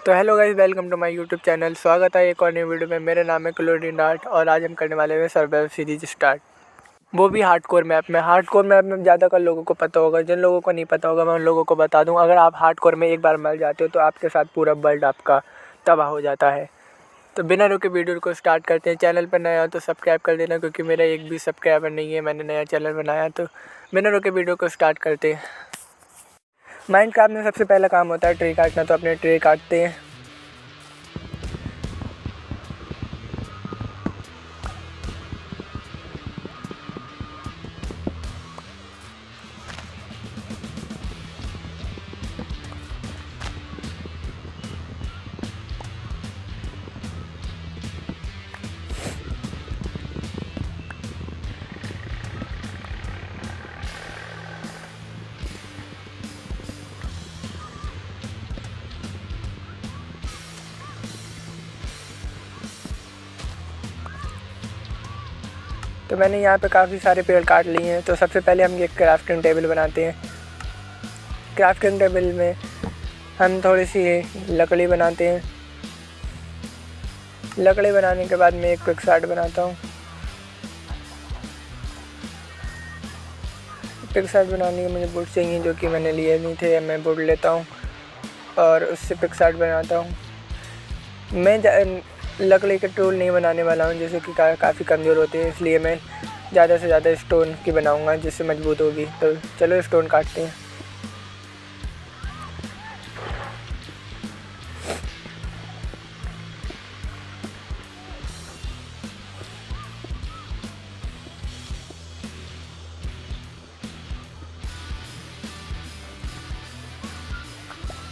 तो hello guys, welcome to my YouTube channel. स्वागत है एक और नई वीडियो में। मेरा नाम है क्लोरीन आर्ट और आज हम करने वाले हैं सर्वाइवल सीरीज स्टार्ट, वो भी हार्डकोर मैप में। हार्डकोर मैप में ज़्यादातर लोगों को पता होगा, जिन लोगों को नहीं पता होगा मैं उन लोगों को बता दूं। अगर आप हार्डकोर में एक बार मर जाते हो तो आपके साथ पूरा वर्ल्ड आपका तबाह हो जाता है। तो बिना रुके वीडियो को स्टार्ट करते हैं। चैनल पर नया हो तो सब्सक्राइब कर देना, क्योंकि मेरा एक भी सब्सक्राइबर नहीं है, मैंने नया चैनल बनाया। तो बिना रुके वीडियो को स्टार्ट करते हैं। माइनक्राफ्ट में सबसे पहला काम होता है ट्री काटना, तो अपने ट्री काटते हैं। तो मैंने यहाँ पे काफ़ी सारे पेड़ काट लिए हैं। तो सबसे पहले हम एक क्राफ्टिंग टेबल बनाते हैं। क्राफ्टिंग टेबल में हम थोड़ी सी लकड़ी बनाते हैं। लकड़ी बनाने के बाद मैं एक पिक्सार्ट बनाता हूँ। पिक्सार्ट बनाने के मुझे वुड चाहिए, जो कि मैंने लिए नहीं थे। मैं वुड लेता हूँ और उससे पिक्सार्ट बनाता हूँ। मैं लकड़ी के टूल नहीं बनाने वाला हूँ, जैसे कि काफ़ी कमज़ोर होते हैं, इसलिए मैं ज़्यादा से ज़्यादा स्टोन की बनाऊँगा, जिससे मजबूत होगी। तो चलो स्टोन काटते हैं।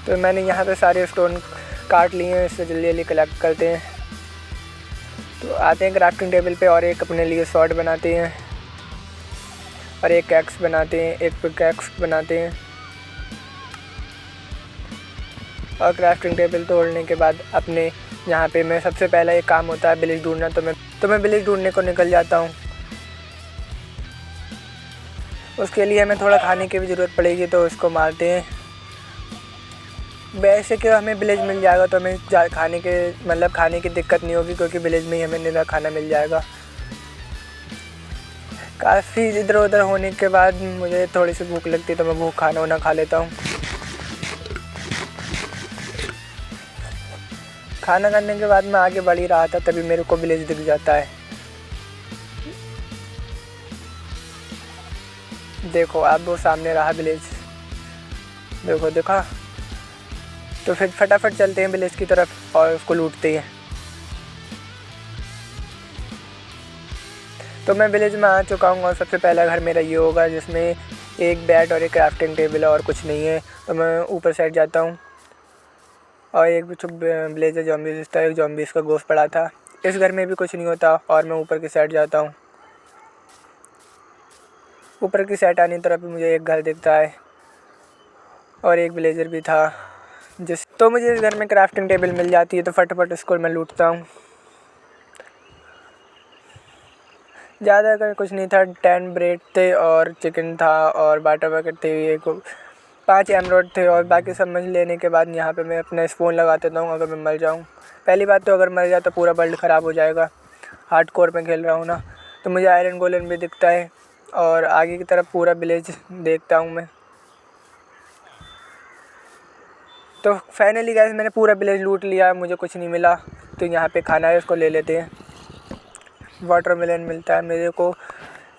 तो मैंने यहाँ पे सारे स्टोन काट लिए हैं। इससे जल्दी जल्दी कलेक्ट करते हैं। तो आते हैं क्राफ्टिंग टेबल पे और एक अपने लिए शॉर्ट बनाते हैं और एक एक्स बनाते हैं, एक पिकैक्स बनाते हैं। और क्राफ्टिंग टेबल तोड़ने के बाद अपने यहाँ पे मैं सबसे पहला एक काम होता है विलेज ढूंढना। तो मैं विलेज ढूंढने को निकल जाता हूँ। उसके लिए हमें थोड़ा खाने की भी ज़रूरत पड़ेगी, तो उसको मारते हैं। वैसे कि हमें विलेज मिल जाएगा तो हमें खाने की दिक्कत नहीं होगी, क्योंकि विलेज में ही हमें निरा खाना मिल जाएगा। काफ़ी इधर उधर होने के बाद मुझे थोड़ी सी भूख लगती है, तो मैं खाना वाना खा लेता हूँ। खाना खाने के बाद मैं आगे बढ़ ही रहा था, तभी मेरे को विलेज दिख जाता है। देखो अब वो सामने रहा विलेज, देखा। तो फिर फटाफट चलते हैं विलेज की तरफ और उसको लूटते हैं। तो मैं विलेज में आ चुका हूँ और सबसे पहला घर मेरा ये होगा, जिसमें एक बेड और एक क्राफ्टिंग टेबल है और कुछ नहीं है। तो मैं ऊपर साइड जाता हूँ और एक विलेजर जॉम्बीज था, एक जॉम्बीज का गोश्त पड़ा था। इस घर में भी कुछ नहीं होता और मैं ऊपर की साइड जाता हूँ। ऊपर की साइड आने तरफ मुझे एक घर दिखता है और एक विलेजर भी था। तो मुझे इस घर में क्राफ्टिंग टेबल मिल जाती है, तो फटाफट इसको मैं लूटता हूँ। ज़्यादा कर कुछ नहीं था, 10 ब्रेड थे और चिकन था और वाटर बकेट थे, एक 5 एमराल्ड थे और बाकी सब मछली लेने के बाद यहाँ पे मैं अपना स्पून लगा देता हूँ। अगर मैं मर जाऊँ, पहली बात तो अगर मर जाए तो पूरा वर्ल्ड ख़राब हो जाएगा। हार्डकोर में खेल रहा हूँ ना। तो मुझे आयरन गोलेम भी दिखता है और आगे की तरफ पूरा विलेज देखता हूँ मैं। तो फाइनली गाइस मैंने पूरा विलेज लूट लिया, मुझे कुछ नहीं मिला। तो यहाँ पे खाना है, उसको ले लेते हैं। वाटरमेलन मिलता है मेरे को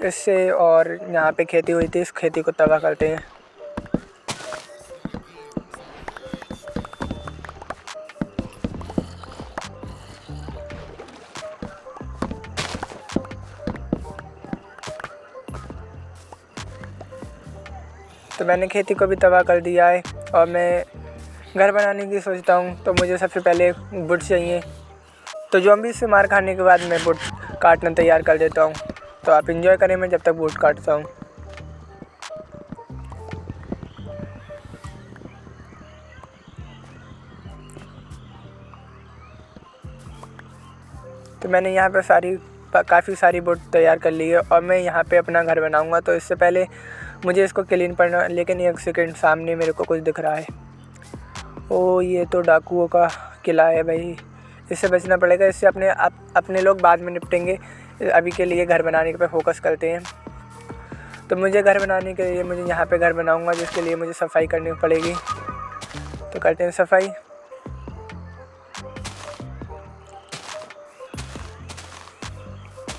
इससे, और यहाँ पे खेती हुई थी, इस खेती को तबाह करते हैं। तो मैंने खेती को भी तबाह कर दिया है और मैं घर बनाने की सोचता हूँ। तो मुझे सबसे पहले वुड चाहिए। तो ज़ॉम्बी से मार खाने के बाद मैं वुड काटना तैयार कर देता हूँ। तो आप इंजॉय करें, मैं जब तक वुड काटता हूँ। तो मैंने यहाँ पे काफ़ी सारी वुड तैयार कर ली है और मैं यहाँ पे अपना घर बनाऊँगा। तो इससे पहले मुझे इसको क्लीन करना, लेकिन एक सेकंड, सामने मेरे को कुछ दिख रहा है। ओ ये तो डाकुओं का किला है भाई, इससे बचना पड़ेगा। इससे अपने लोग बाद में निपटेंगे। अभी के लिए घर बनाने पे फोकस करते हैं। तो मुझे घर बनाने के लिए मुझे यहाँ पे घर बनाऊँगा, जिसके लिए मुझे सफाई करनी पड़ेगी। तो करते हैं सफाई।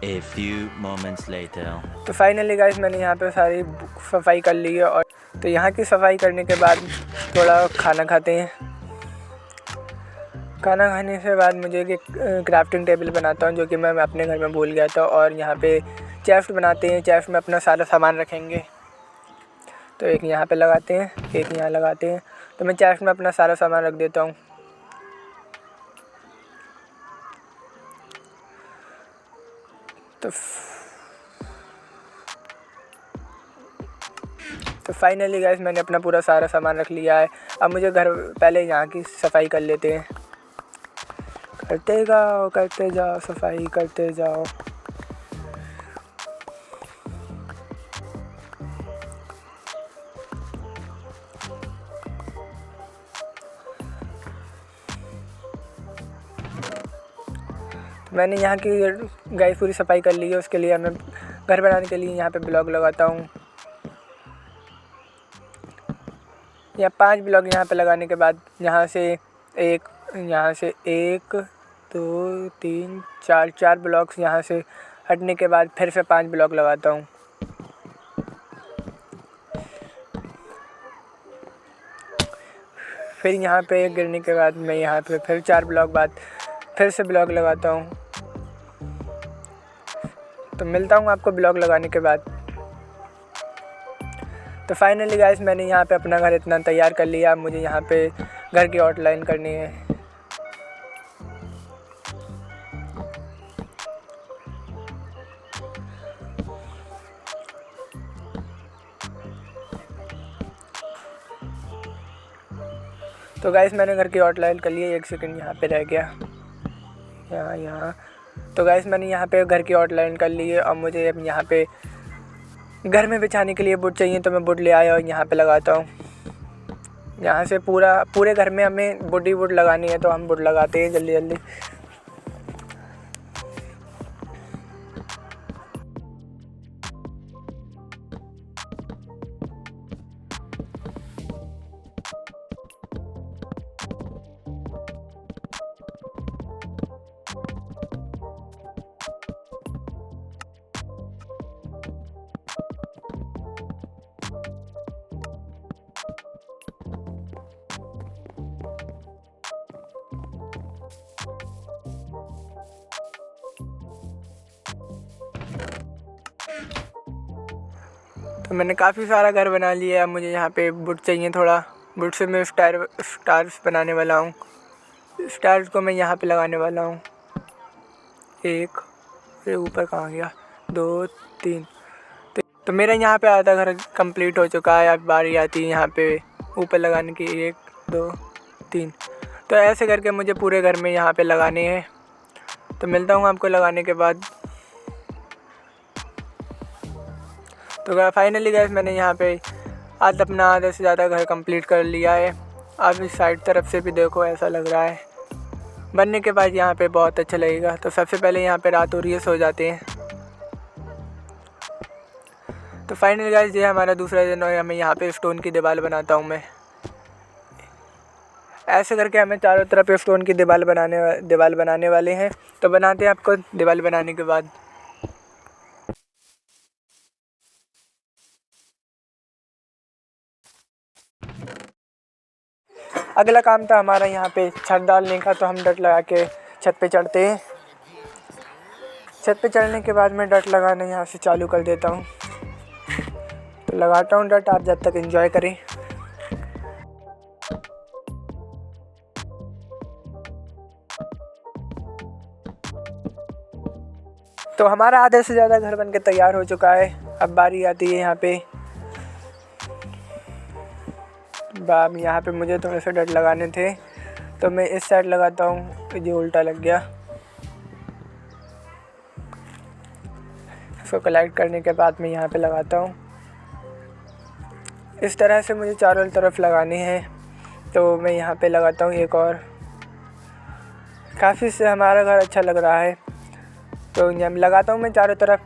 A few moments later. तो फाइनली गाइस मैंने यहाँ पे सारी सफाई कर ली है। और तो यहाँ की सफाई करने के बाद थोड़ा खाना खाते हैं। खाना खाने के बाद मुझे एक क्राफ्टिंग टेबल बनाता हूँ, जो कि मैं अपने घर में भूल गया था। और यहाँ पे चेस्ट बनाते हैं, चेस्ट में अपना सारा सामान रखेंगे। तो एक यहाँ पे लगाते हैं, एक यहाँ लगाते हैं। तो मैं चेस्ट में अपना सारा सामान रख देता हूँ। तो फाइनली गाइस मैंने अपना पूरा सारा सामान रख लिया है। अब मुझे घर पहले यहाँ की सफाई कर लेते हैं। करते जाओ सफाई करते जाओ। तो मैंने यहाँ की गाइस पूरी सफाई कर ली है। उसके लिए मैं घर बनाने के लिए यहाँ पे ब्लॉक लगाता हूँ। या 5 ब्लॉक यहाँ पे लगाने के बाद यहाँ से एक 2 3 4 ब्लॉक्स यहाँ से हटने के बाद फिर से 5 ब्लॉक लगाता हूँ। फिर यहाँ पे एक गिरने के बाद मैं यहाँ पे फिर 4 ब्लॉक बाद फिर से ब्लॉक लगाता हूँ। तो मिलता हूँ आपको ब्लॉक लगाने के बाद। तो फाइनली गाइस मैंने यहाँ पे अपना घर इतना तैयार कर लिया। अब मुझे यहाँ पे घर की आउटलाइन करनी है। तो गाइस मैंने घर की आउटलाइन कर ली है। 1 सेकंड यहाँ पे रह गया, यहाँ। तो गाइस मैंने यहाँ पे घर की आउटलाइन कर ली है। और मुझे अब यहाँ पे घर में बिछाने के लिए वुड चाहिए। तो मैं वुड ले आया और यहाँ पे लगाता हूँ। यहाँ से पूरे घर में हमें वुड लगानी है। तो हम वुड लगाते हैं जल्दी जल्दी। तो मैंने काफ़ी सारा घर बना लिया है। अब मुझे यहाँ पे वुड चाहिए थोड़ा। वुड से मैं स्टार्स बनाने वाला हूँ। स्टार्स को मैं यहाँ पे लगाने वाला हूँ। 1, अरे ऊपर कहाँ गया, 2 3। तो मेरा यहाँ पे आधा घर कंप्लीट हो चुका है। अब बारी आती है यहाँ पे ऊपर लगाने की। 1 2 3। तो ऐसे करके मुझे पूरे घर में यहाँ पे लगाने हैं। तो मिलता हूँ आपको लगाने के बाद। तो फाइनली गाइस मैंने यहाँ पे आधे से ज़्यादा घर कंप्लीट कर लिया है। अब इस साइड तरफ से भी देखो, ऐसा लग रहा है। बनने के बाद यहाँ पे बहुत अच्छा लगेगा। तो सबसे पहले यहाँ पे रात हो रही है, सो जाते हैं। तो फाइनली गाइस ये हमारा दूसरा दिन और हमें यहाँ पे स्टोन की दीवार बनाता हूँ मैं। ऐसे करके हमें चारों तरफ स्टोन की दीवार बनाने वाले हैं। तो बनाते हैं आपको दीवार बनाने के बाद। अगला काम था हमारा यहाँ पे छत डालने का। तो हम डट लगा के छत पे चढ़ते हैं। छत पे चढ़ने के बाद मैं डट लगाना यहाँ से चालू कर देता हूँ। तो लगाता हूँ डट, आप जब तक एंजॉय करें। तो हमारा आधे से ज़्यादा घर बनके तैयार हो चुका है। अब बारी आती है यहाँ पे। यहाँ पे मुझे थोड़े से डट लगाने थे। तो मैं इस साइड लगाता हूँ। तो ये उल्टा लग गया। इसको कलेक्ट करने के बाद मैं यहाँ पे लगाता हूँ। इस तरह से मुझे चारों तरफ लगाने हैं। तो मैं यहाँ पे लगाता हूँ एक और। काफ़ी से हमारा घर अच्छा लग रहा है, तो यहाँ लगाता हूँ मैं चारों तरफ।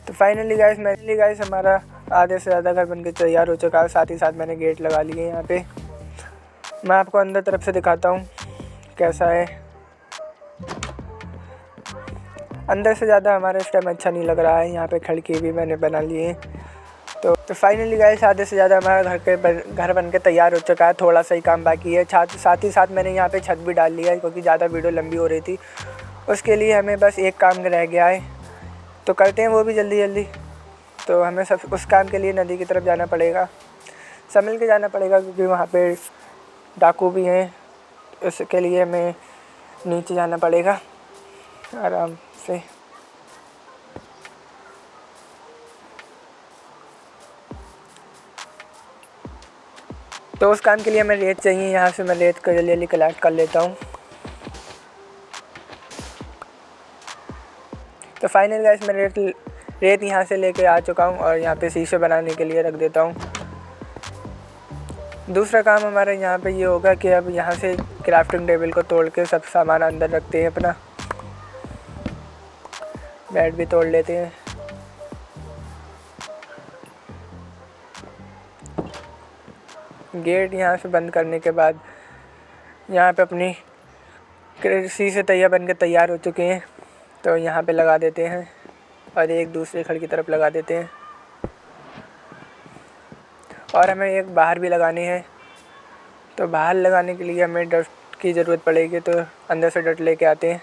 तो फाइनली गाइस हमारा आधे से ज़्यादा घर बनके तैयार हो चुका है। साथ ही साथ मैंने गेट लगा लिए यहाँ पे। मैं आपको अंदर तरफ से दिखाता हूँ कैसा है। अंदर से ज़्यादा हमारा इस टाइम अच्छा नहीं लग रहा है। यहाँ पे खिड़की भी मैंने बना ली है। तो फाइनली गाइस आधे से ज़्यादा हमारा घर बन के तैयार हो चुका है। थोड़ा सा ही काम बाकी है। साथ ही साथ मैंने यहाँ पे छत भी डाल लिया है, क्योंकि ज़्यादा वीडियो लंबी हो रही थी। उसके लिए हमें बस एक काम रह गया है, तो करते हैं वो भी जल्दी जल्दी। तो हमें सब उस काम के लिए नदी की तरफ जाना पड़ेगा, संभल के जाना पड़ेगा, क्योंकि वहाँ पे डाकू भी हैं। उसके लिए हमें नीचे जाना पड़ेगा आराम से। तो उस काम के लिए हमें रेत चाहिए। यहाँ से मैं रेत को जल्दी जल्दी कलेक्ट कर लेता हूँ। तो फाइनल गाइस मैं रेत यहाँ से लेके आ चुका हूँ और यहाँ पे शीशे बनाने के लिए रख देता हूँ। दूसरा काम हमारा यहाँ पे ये होगा कि अब यहाँ से क्राफ्टिंग टेबल को तोड़ के सब सामान अंदर रखते हैं अपना। बेड भी तोड़ लेते हैं। गेट यहाँ से बंद करने के बाद यहाँ पे अपनी शीशे बन के तैयार हो चुके हैं, तो यहाँ पे लगा देते हैं और एक दूसरे खिड़की की तरफ लगा देते हैं। और हमें एक बाहर भी लगानी है, तो बाहर लगाने के लिए हमें डस्ट की ज़रूरत पड़ेगी, तो अंदर से डस्ट लेके आते हैं।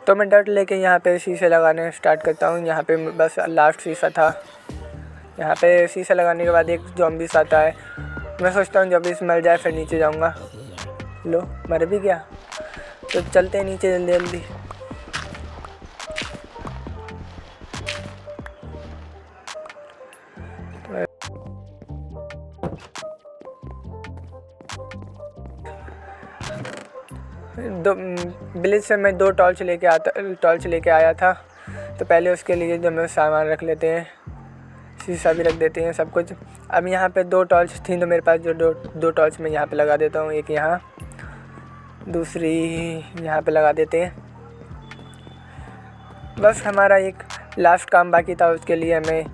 तो मैं डट लेके यहाँ पे शीशे लगाने स्टार्ट करता हूँ। यहाँ पे बस लास्ट शीशा था। यहाँ पे शीशा लगाने के बाद एक ज़ॉम्बीस आता है। मैं सोचता हूँ ज़ॉम्बीस मर जाए फिर नीचे जाऊँगा। लो मर भी गया। तो चलते हैं नीचे जल्दी जल्दी। विलेज से मैं 2 टॉर्च लेके आया था। तो पहले उसके लिए जो मैं सामान रख लेते हैं, शीशा भी रख देते हैं, सब कुछ। अब यहाँ पे 2 टॉर्च थी, तो मेरे पास जो दो टॉर्च मैं यहाँ पे लगा देता हूँ। एक यहाँ, दूसरी यहाँ पे लगा देते हैं। बस हमारा एक लास्ट काम बाकी था, उसके लिए हमें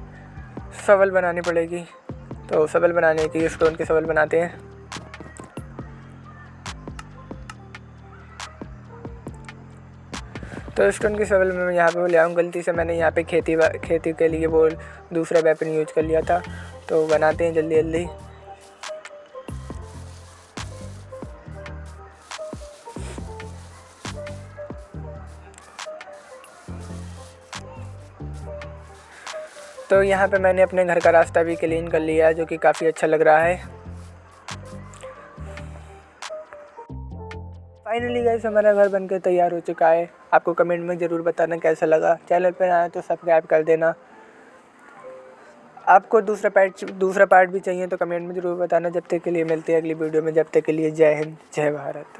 शवल बनानी पड़ेगी। तो शवल बनाने के लिए स्टोन के शवल बनाते हैं। तो स्टोन की शवल में यहाँ पे ले आऊँ। गलती से मैंने यहाँ पे खेती के लिए वो दूसरा वेपन यूज कर लिया था। तो बनाते हैं जल्दी जल्दी। तो यहाँ पे मैंने अपने घर का रास्ता भी क्लीन कर लिया है, जो कि काफ़ी अच्छा लग रहा है। फाइनली गाइस हमारा घर बनकर तैयार हो चुका है। आपको कमेंट में ज़रूर बताना कैसा लगा। चैनल पर आए तो सब्सक्राइब कर देना। आपको दूसरा पार्ट भी चाहिए तो कमेंट में ज़रूर बताना। जब तक के लिए मिलते हैं अगली वीडियो में। जब तक के लिए जय हिंद, जय भारत।